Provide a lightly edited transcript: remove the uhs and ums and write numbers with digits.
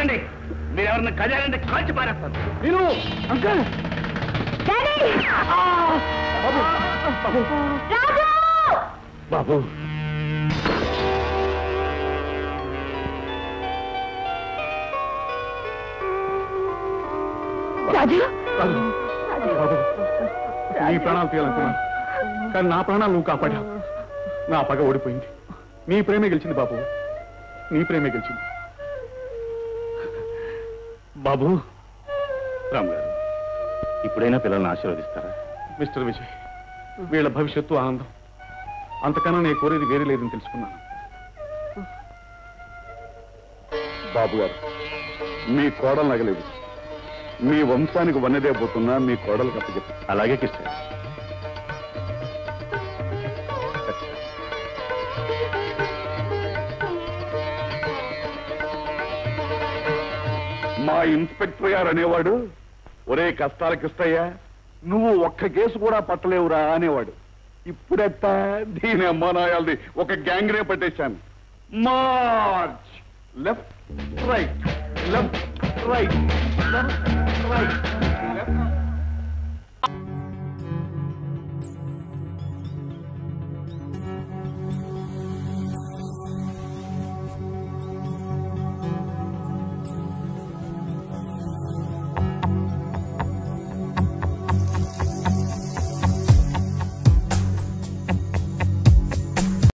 ఆగండి, మీరెవరిని కళ్యాణంటే కాల్చి పారేస్తాను. నేను అంకల్ బాబు రాజు నీ ప్రాణాలు తీయాలనుకున్నాను, కానీ నా ప్రాణాలు నువ్వు కాపాడావు. నా పగ ఓడిపోయింది. నీ ప్రేమే గెలిచింది బాబు, నీ ప్రేమే గెలిచింది. బాబు రామ్ గారు, ఇప్పుడైనా పిల్లల్ని ఆశీర్వదిస్తారా? మిస్టర్ విజయ్, వీళ్ళ భవిష్యత్తు ఆనందం, అంతకన్నా నేను కోరేది వేరే లేదని తెలుసుకున్నాను. బాబు గారు, మీ కోడలు నగలేదు. మీ వంశానికి వన్నదే పోతున్నా మీ కోడలు కప్పచెప్పు. అలాగే కిష్టం. మా ఇన్స్పెక్టర్ గారు అనేవాడు, ఒరే కష్టాలకిస్తయ్యా, నువ్వు ఒక్క కేసు కూడా పట్టలేవురా అనేవాడు. ఇప్పుడెట్టా దీని అమ్మానాయాలది ఒక గ్యాంగ్ రే పట్టేశాను. March, left right, left right, left right.